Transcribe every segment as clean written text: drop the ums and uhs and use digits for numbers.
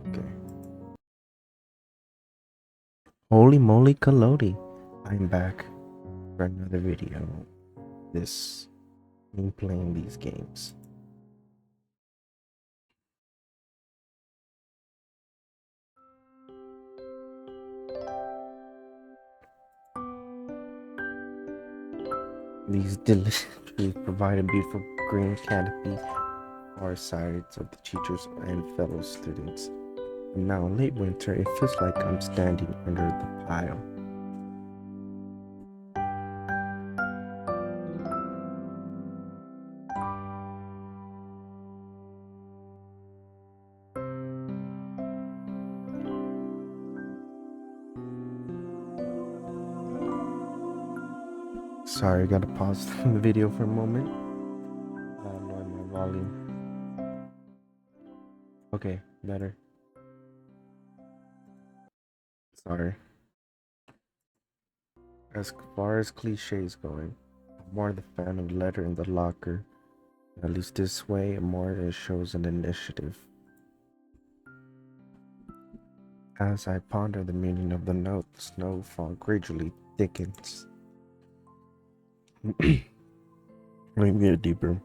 Okay. Holy moly Kalodi. I'm back for another video. This me playing these games. These delicious trees provide a beautiful green canopy far sides of the teachers and fellow students. And now in late winter, it feels like I'm standing under the pile. Sorry, I gotta pause the video for a moment. Lower my volume. Okay, better. Sorry. As far as cliches going, I'm more the fan of the letter in the locker. At least this way, more it shows an initiative. As I ponder the meaning of the note, the snowfall gradually thickens. Let me get deeper.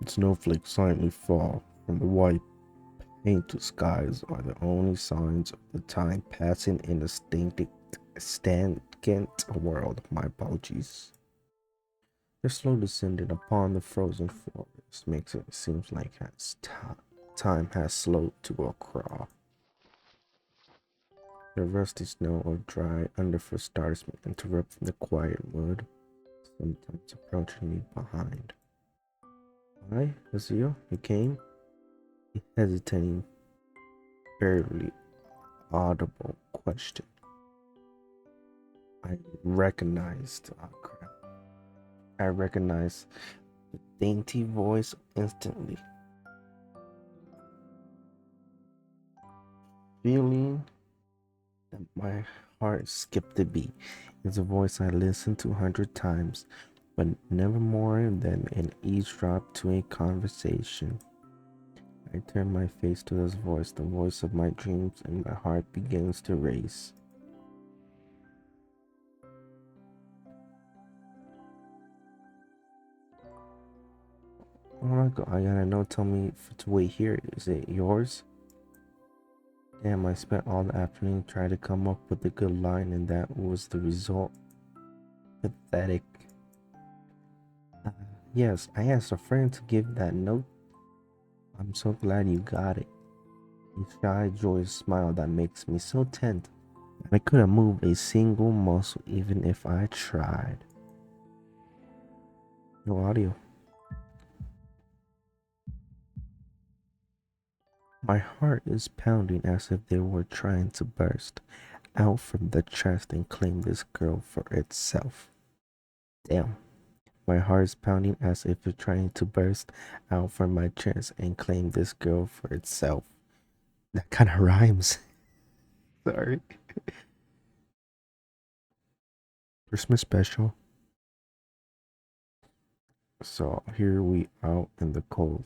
Snowflakes silently fall from the white painted skies are the only signs of the time passing in a stagnant world. My apologies. The slow descending upon the frozen forest makes it seem like time has slowed to a crawl. The rusty snow or dry underfoot starts me interrupting the quiet wood, sometimes approaching me behind. Why, Azio, you came? A hesitating, barely audible question. I recognized, oh crap. I recognized the dainty voice instantly. Feeling that my heart skipped a beat. It's a voice I listened to 100 times, but never more than an eavesdrop to a conversation. I turn my face to this voice, the voice of my dreams, and my heart begins to race. Oh my god, I gotta know, tell me to wait here. Is it yours? Damn, I spent all the afternoon trying to come up with a good line, and that was the result. Pathetic. Uh, yes, I asked a friend to give that note. I'm so glad you got it. A shy, joyous smile that makes me so tense. I couldn't move a single muscle even if I tried. No audio. My heart is pounding as if they were trying to burst out from the chest and claim this girl for itself. Damn. My heart is pounding as if it's trying to burst out from my chest and claim this girl for itself. That kind of rhymes. Sorry. Christmas special. So here we out in the cold.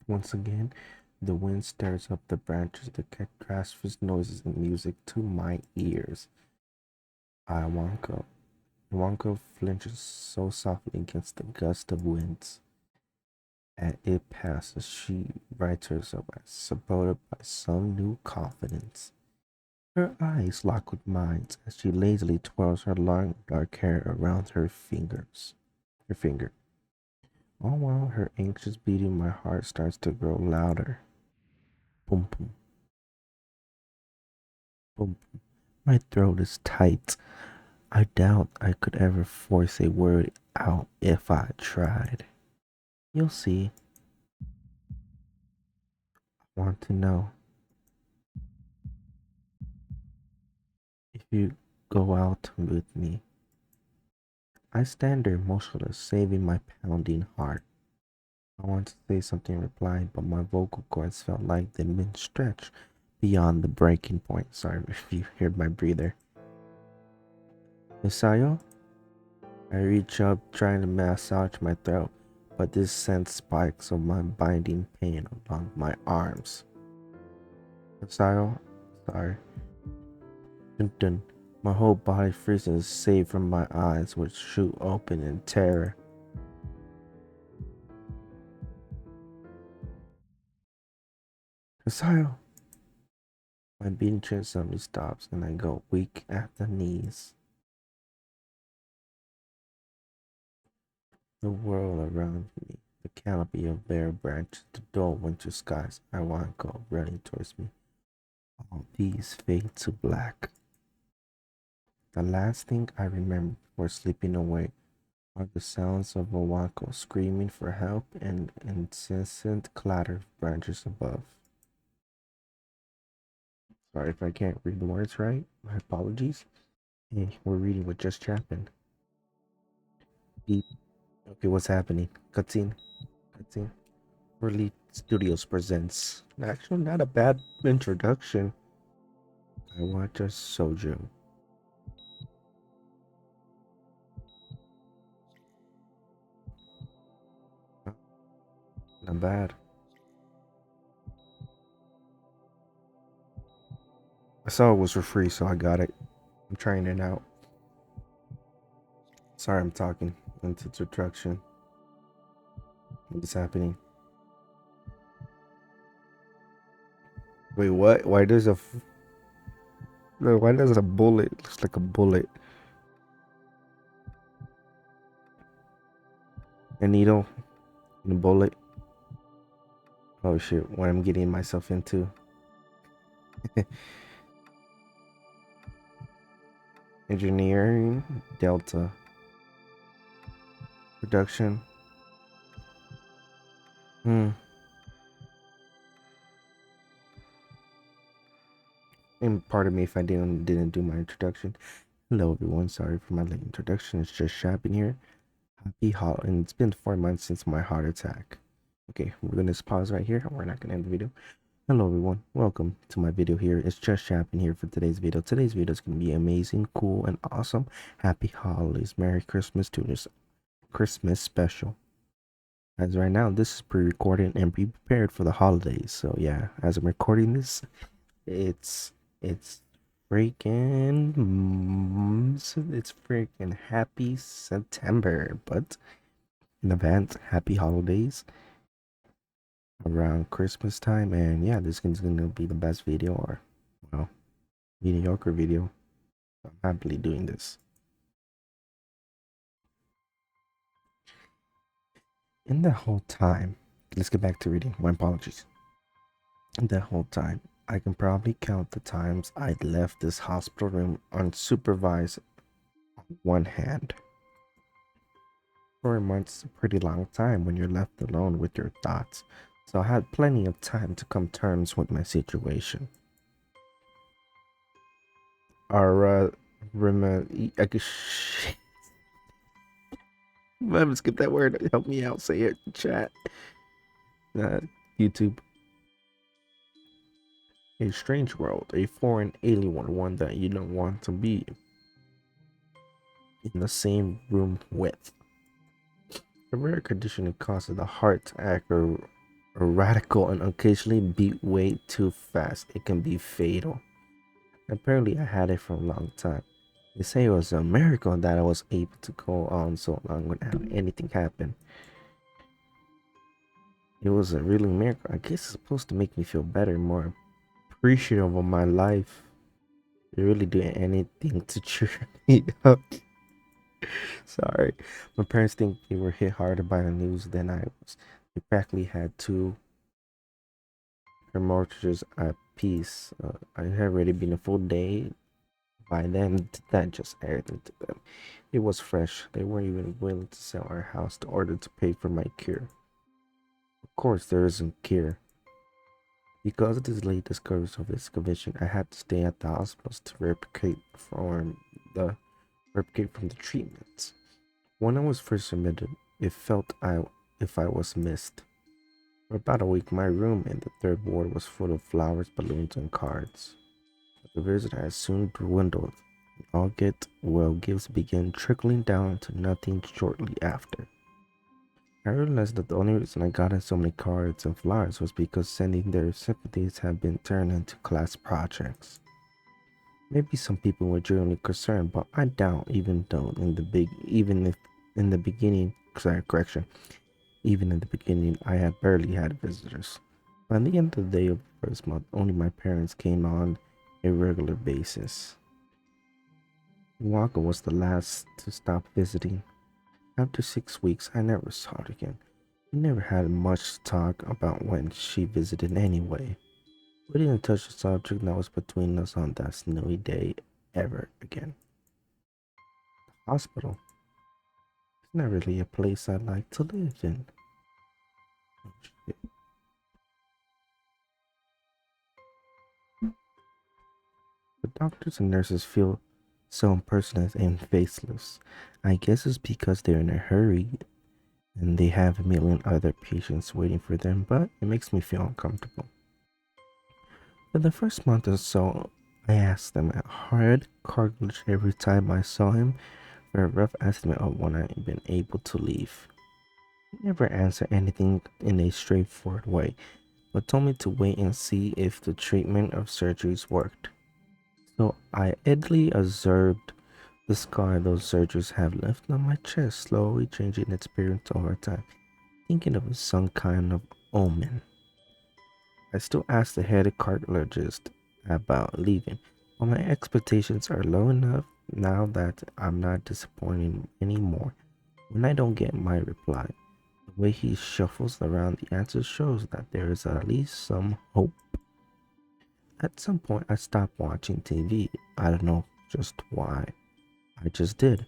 Once again, the wind stirs up the branches, the cat transfers noises and music to my ears. Iwanka flinches so softly against the gust of winds. As it passes, she rights herself as supported by some new confidence. Her eyes lock with mine as she lazily twirls her long dark hair around her finger. All while her anxious beating, my heart starts to grow louder. Boom, boom, boom, boom. My throat is tight. I doubt I could ever force a word out if I tried. You'll see. I want to know if you go out with me. I stand there motionless, saving my pounding heart. I want to say something in reply, but my vocal cords felt like they'd been stretched beyond the breaking point. Sorry if you heard my breather. Misayo? I reach up, trying to massage my throat, but this sends spikes of my binding pain along my arms. Style, sorry. Dun dun. My whole body freezes, save from my eyes, which shoot open in terror. Style. My beating chest suddenly stops, and I go weak at the knees. The world around me, the canopy of bare branches, the dull winter skies. I want to go running towards me. All these fade to black. The last thing I remember before sleeping away are the sounds of Owako screaming for help and incessant clatter of branches above. Sorry if I can't read the words right. My apologies. Hey, we're reading with JustChapin. Beep. Okay, what's happening? Cutscene. Cutscene. Relief Studios presents. Actually, not a bad introduction. I watch a Shoujo. Not bad. I saw it was for free, so I got it. I'm trying it out. Sorry, I'm talking into introduction. What is happening? Wait, what? Why does why does a bullet looks like a bullet? A needle and a bullet. Oh shit! What I'm getting myself into. Engineering Delta production. And pardon me if I didn't do my introduction. Hello everyone, sorry for my late introduction. It's JustChapin here. Happy holiday, and it's been 4 months since my heart attack. Okay, we're gonna pause right here. We're not gonna end the video. Hello everyone, welcome to my video here. It's JustChapin here for today's video. Today's video is gonna be amazing, cool, and awesome. Happy holidays, Merry Christmas to this Christmas special. As right now, this is pre-recorded and pre-prepared for the holidays. So yeah, as I'm recording this, it's freaking it's freaking happy September, but in advance, happy holidays around Christmas time. And yeah, this is gonna be the best video, or well, mediocre video. I'm happily doing this. In the whole time, let's get back to reading. My apologies. In the whole time, I can probably count the times I left this hospital room unsupervised on one hand. 4 months, a pretty long time when you're left alone with your thoughts, so I had plenty of time to come terms with my situation. Our I could I'm skip that word. Help me out. Say it, chat. Uh, YouTube. A strange world, a foreign alien one that you don't want to be in the same room with. A rare condition that causes the heart to act radical and occasionally beat way too fast. It can be fatal. Apparently, I had it for a long time. They say it was a miracle that I was able to go on so long without anything happen. It was a really miracle. I guess it's supposed to make me feel better, more appreciative of my life. They really do anything to cheer me up. Sorry. My parents think they were hit harder by the news than I was. They practically had two mortgages at peace. I had already been a full day by then. That just everything to them. It was fresh. They weren't even willing to sell our house in order to pay for my cure. Of course, there isn't cure. Because of this late discovery of this condition, I had to stay at the hospitals to replicate from the treatments. When I was first admitted, it felt if I was missed. For about a week, my room in the third ward was full of flowers, balloons, and cards. But the visit had soon dwindled, and all gifts began trickling down to nothing shortly after. I realized that the only reason I got so many cards and flowers was because sending their sympathies had been turned into class projects. Maybe some people were genuinely concerned, but I doubt even if in the beginning sorry, correction. Even in the beginning I had barely had visitors. By the end of the day of the first month, only my parents came on a regular basis. Waka was the last to stop visiting. After 6 weeks, I never saw her again. We never had much to talk about when she visited anyway. We didn't touch the subject that was between us on that snowy day ever again. Hospital. It's not really a place I like to live in. Oh, shit. The doctors and nurses feel so impersonal and faceless. I guess it's because they're in a hurry and they have a million other patients waiting for them, but it makes me feel uncomfortable. For the first month or so, I asked them a hard cartilage every time I saw him for a rough estimate of when I'd been able to leave. He never answered anything in a straightforward way, but told me to wait and see if the treatment of surgeries worked. So I idly observed the scar those surgeries have left on my chest slowly changing its appearance over time, thinking it was some kind of omen. I still ask the head cardiologist about leaving, but my expectations are low enough now that I'm not disappointed anymore when I don't get my reply. The way he shuffles around the answers shows that there is at least some hope. At some point, I stopped watching TV. I don't know just why. I just did.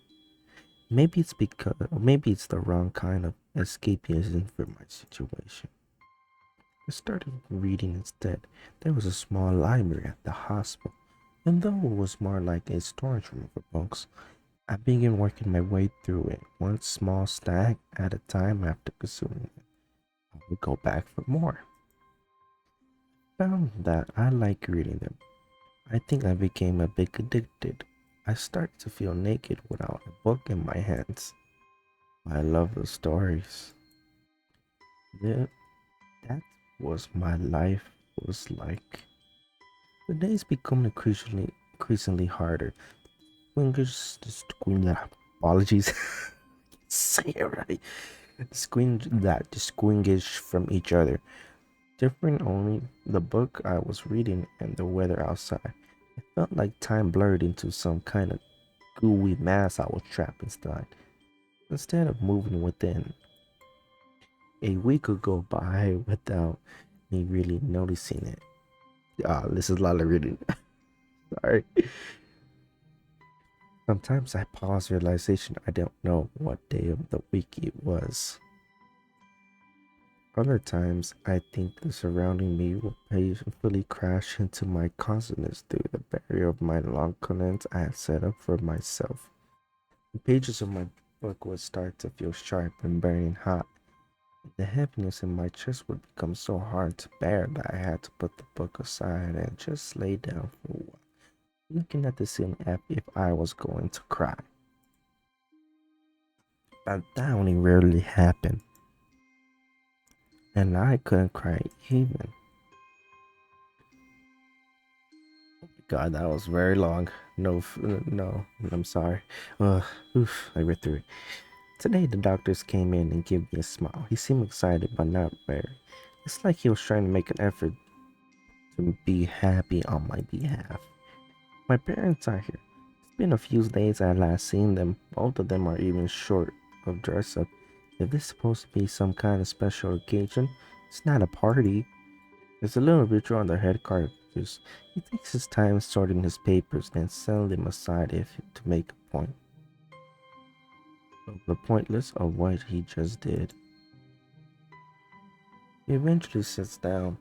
Maybe it's the wrong kind of escapism for my situation. I started reading instead. There was a small library at the hospital, and though it was more like a storage room for books, I began working my way through it, one small stack at a time. After consuming it, I would go back for more. Found that I like reading them. I think I became a bit addicted. I started to feel naked without a book in my hands. I love the stories. Yeah, that was my life was like. The days become increasingly harder. Apologies, say it right. Screen that distinguish from each other, different only the book I was reading and the weather outside. It felt like time blurred into some kind of gooey mass I was trapped inside. Instead of moving within, a week could go by without me really noticing it. This is a lot of reading. Sorry. Sometimes I pause realization I don't know what day of the week it was. Other times I think the surrounding me will painfully crash into my consciousness through the barrier of my long comments I had set up for myself. The pages of my book would start to feel sharp and burning hot. The heaviness in my chest would become so hard to bear that I had to put the book aside and just lay down for a while, looking at the ceiling as if I was going to cry. But that only rarely happened, and I couldn't cry even. God, that was very long. No, I'm sorry. I read through it. Today, the doctors came in and gave me a smile. He seemed excited, but not very. It's like he was trying to make an effort to be happy on my behalf. My parents are here. It's been a few days I last seen them. Both of them are even short of dress up. If this is supposed to be some kind of special occasion, it's not a party. There's a little ritual on the head cartridges. He takes his time sorting his papers, then setting them aside if to make a point of the pointless of what he just did. He eventually sits down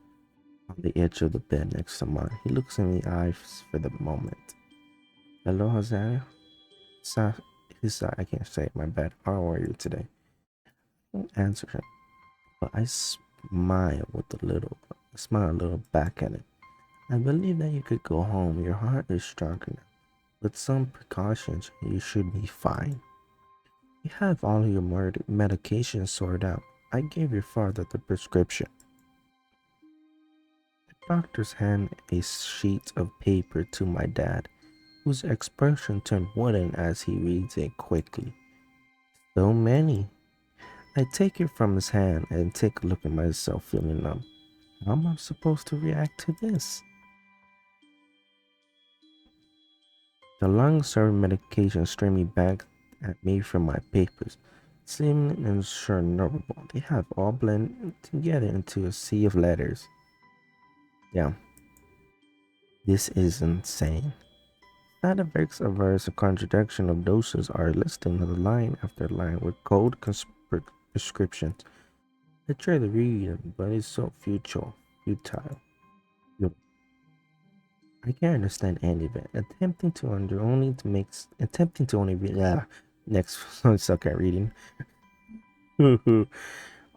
on the edge of the bed next to mine. He looks in the eyes for the moment. Hello, Hosea? Sa- I can't say it, my bad. How are you today? I don't answer him, but I smile a little back at him. I believe that you could go home. Your heart is strong enough. With some precautions, you should be fine. You have all your medications sorted out. I gave your father the prescription. The doctors hand a sheet of paper to my dad, whose expression turned wooden as he reads it quickly. So many. I take it from his hand and take a look at myself, feeling numb. How am I supposed to react to this? The long-serving medication streaming back at me from my papers, seeming insurmountable. They have all blended together into a sea of letters. Yeah, this is insane. Side effects averse a contradiction of doses are listed line after line with code prescriptions. I try to read them, but it's so futile. Look, I can't understand any of it. Attempting to only read. Next, I suck at reading.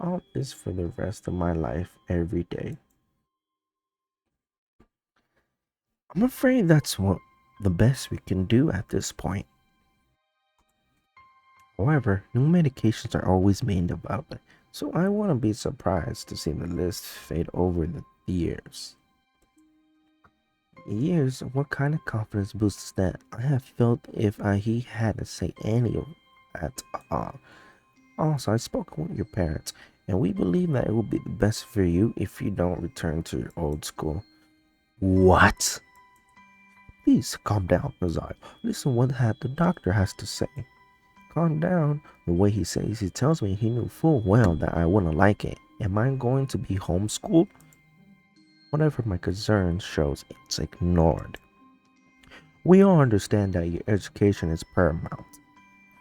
All this for the rest of my life, every day. I'm afraid that's what the best we can do at this point. However, new medications are always being developed, so I wouldn't be surprised to see the list fade over the years. Years? What kind of confidence boost is that? I have felt if he hadn't said any of at all. Also, I spoke with your parents, and we believe that it will be the best for you if you don't return to your old school. What? Please calm down, Nazai. Listen what the doctor has to say. Calm down. The way he says, he tells me he knew full well that I wouldn't like it. Am I going to be homeschooled? Whatever my concern shows, it's ignored. We all understand that your education is paramount.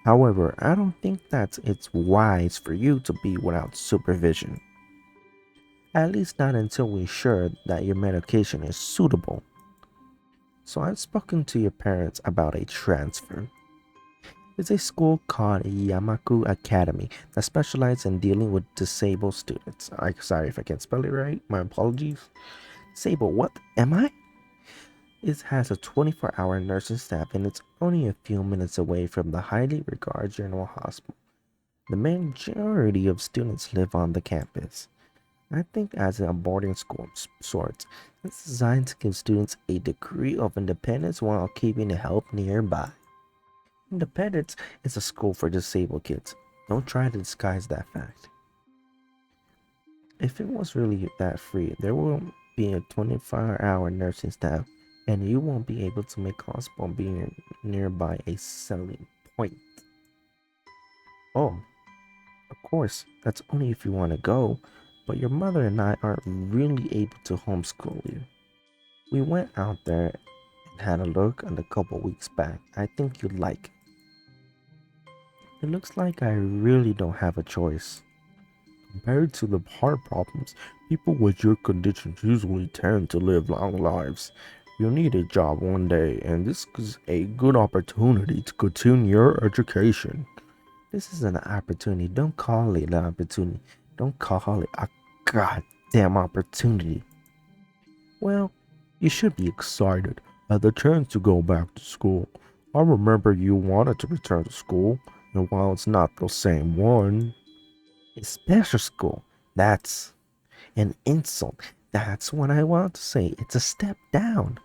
However, I don't think that it's wise for you to be without supervision. At least not until we're sure that your medication is suitable. So I've spoken to your parents about a transfer. It's a school called Yamaku Academy that specializes in dealing with disabled students. I'm sorry if I can't spell it right. My apologies. Disabled, what am I? It has a 24-hour nursing staff and it's only a few minutes away from the highly regarded General Hospital. The majority of students live on the campus. I think as a boarding school of sorts, it's designed to give students a degree of independence while keeping the help nearby. Independence is a school for disabled kids. Don't try to disguise that fact. If it was really that free, there won't be a 24-hour nursing staff, and you won't be able to make hospital being nearby a selling point. Oh, of course, that's only if you want to go, but your mother and I aren't really able to homeschool you. We went out there and had a look a couple weeks back. I think you'd like it. It looks like I really don't have a choice. Compared to the heart problems, people with your conditions usually tend to live long lives. You'll need a job one day, and this is a good opportunity to continue your education. This is an opportunity. Don't call it an opportunity. Don't call it a goddamn opportunity. Well, you should be excited at the chance to go back to school. I remember you wanted to return to school, and while it's not the same one, it's special school. That's an insult. That's what I want to say. It's a step down.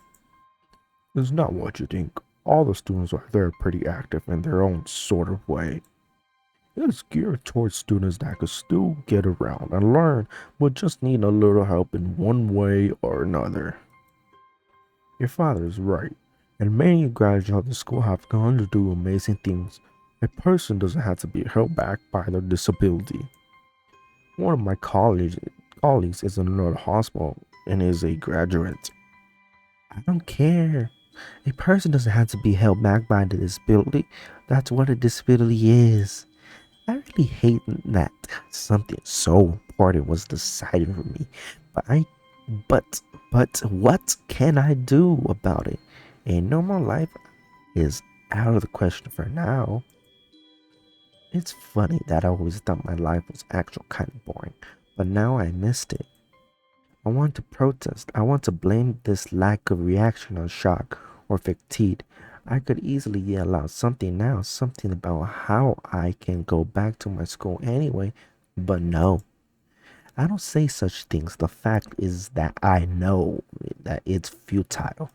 It's not what you think. All the students are there pretty active in their own sort of way. It's geared towards students that could still get around and learn, but just need a little help in one way or another. Your father is right, and many graduates of the school have gone to do amazing things. A person doesn't have to be held back by their disability. One of my colleagues is in another hospital and is a graduate. I don't care. A person doesn't have to be held back by the disability. That's what a disability is. I really hate that something so important was decided for me. But but what can I do about it? A normal life is out of the question for now. It's funny that I always thought my life was actually kind of boring, but now I missed it. I want to protest. I want to blame this lack of reaction on shock or fatigue. I could easily yell out something now, something about how I can go back to my school anyway, but no. I don't say such things. The fact is that I know that it's futile.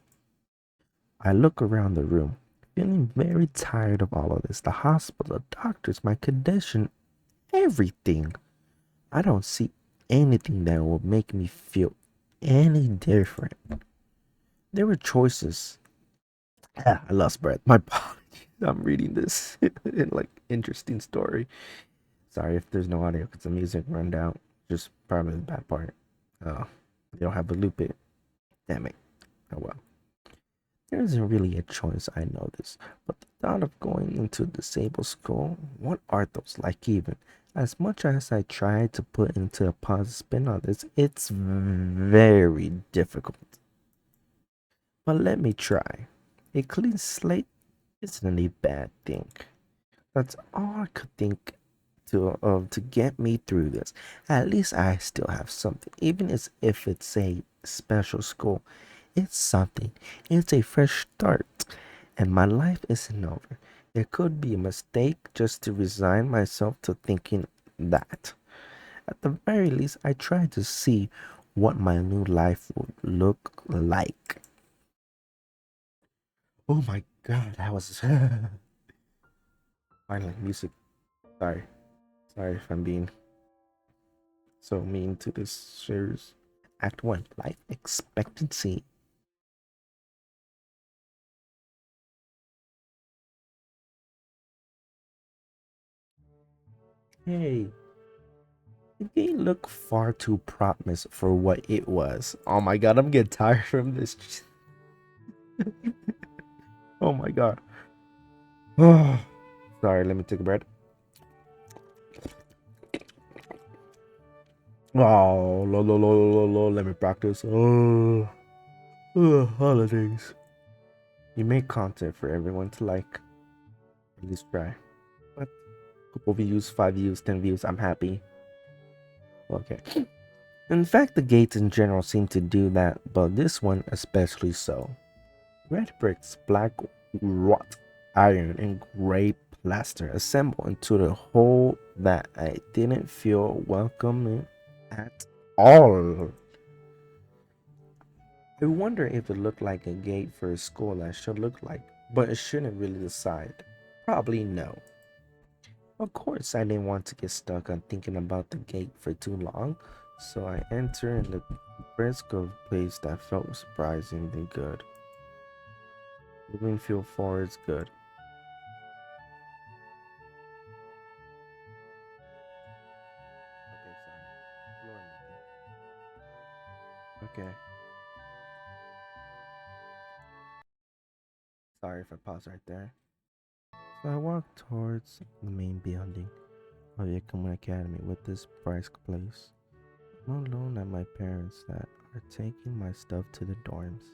I look around the room, feeling very tired of all of this. The hospital, the doctors, my condition, everything. I don't see anything that will make me feel any different. There were choices. I lost breath. My apologies. I'm reading this in like interesting story. Sorry if there's no audio because the music run out. Just probably the bad part. You don't have to loop it. Damn it. Oh well. There isn't really a choice, I know this, but the thought of going into a disabled school, what are those like even? As much as I try to put into a positive spin on this, it's very difficult. But let me try. A clean slate isn't a bad thing. That's all I could think to get me through this. At least I still have something, even as if it's a special school. It's something. It's a fresh start, and my life isn't over. It could be a mistake just to resign myself to thinking that. At the very least, I try to see what my new life would look like. Oh my god, that was finally music. Sorry. Sorry if I'm being so mean to this series. Act 1, Life Expectancy. Hey, the game looked far too promise for what it was. Oh my god, I'm getting tired from this. Oh my god. Oh, sorry, let me take a breath. Oh, let me practice. Holidays. You make content for everyone to like. At least try. But couple views, 5 views, 10 views, I'm happy. Okay. In fact, the gates in general seem to do that, but this one especially so. Red bricks, black wrought iron, and gray plaster assembled into the hole that I didn't feel welcome at all. I wonder if it looked like a gate for a school that should look like, but it shouldn't really decide. Probably no. Of course, I didn't want to get stuck on thinking about the gate for too long, so I entered in the brisk of a place that felt surprisingly good. Moving feel forward good. Okay, sorry. Okay. Sorry if I pause right there. So I walked towards the main building of Yakima Academy with this brisk place. I'm alone at my parents that are taking my stuff to the dorms.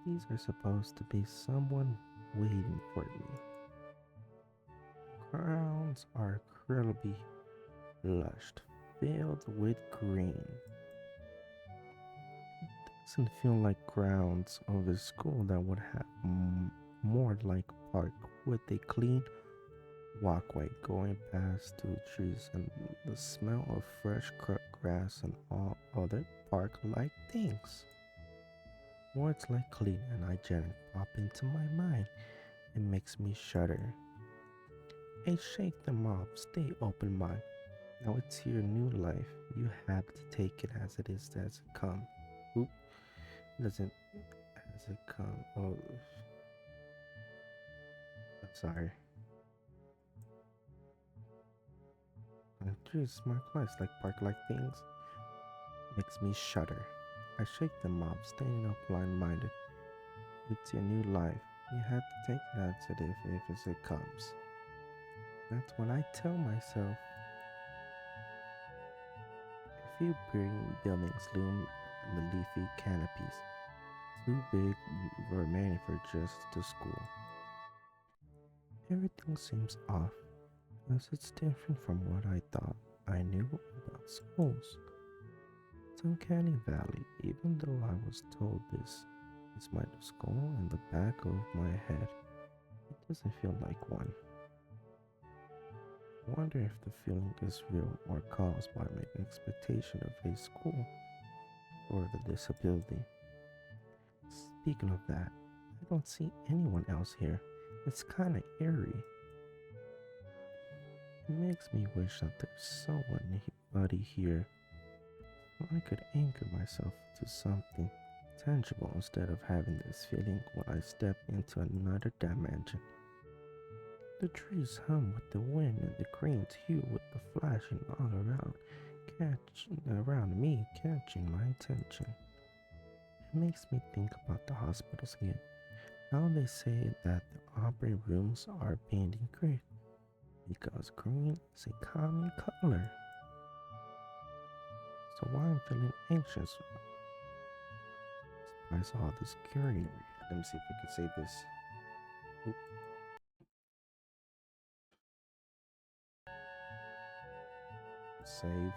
These are supposed to be someone waiting for me. Grounds are incredibly lush, filled with green. Doesn't feel like grounds of a school that would have more like a park with a clean walkway going past two trees and the smell of fresh cut grass and all other park-like things. Words like clean and hygienic pop into my mind. It makes me shudder. I shake them off, stay open minded. Now it's your new life. You have to take it as it is as it comes. Oop, doesn't as it comes. Oh, I'm sorry. Geez, smart lights like park-like things makes me shudder. I shake them off, staying up blind-minded. It's your new life. You have to take it as it if it comes. That's what I tell myself. A few green buildings loom in the leafy canopies, too big for many for just the school. Everything seems off, as it's different from what I thought I knew about schools. It's uncanny valley, even though I was told this Despite the skull in the back of my head, it doesn't feel like one. I wonder if the feeling is real or caused by my expectation of a school or the disability. Speaking of that, I don't see anyone else here. It's kinda eerie. It makes me wish that there's somebody here so I could anchor myself to something tangible instead of having this feeling when I step into another dimension. The trees hum with the wind and the cranes hue with the flashing all around me, catching my attention. It makes me think about the hospitals again. How they say that the operating rooms are painted green because green is a common color. So why I'm feeling anxious I saw this greenery. Let me see if I can save this. Oop. Save.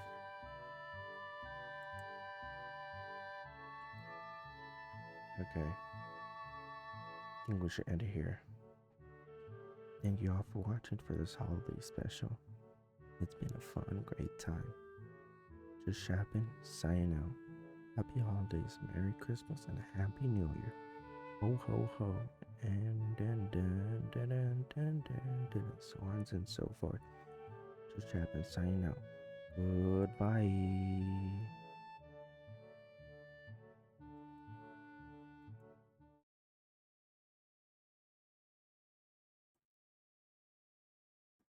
Okay. I think we should end it here. Thank you all for watching for this holiday special. It's been a fun, great time. JustChapin, signing out. Happy holidays, Merry Christmas, and a Happy New Year. Ho ho ho. And so on and so forth. JustChapin, signing out. Goodbye.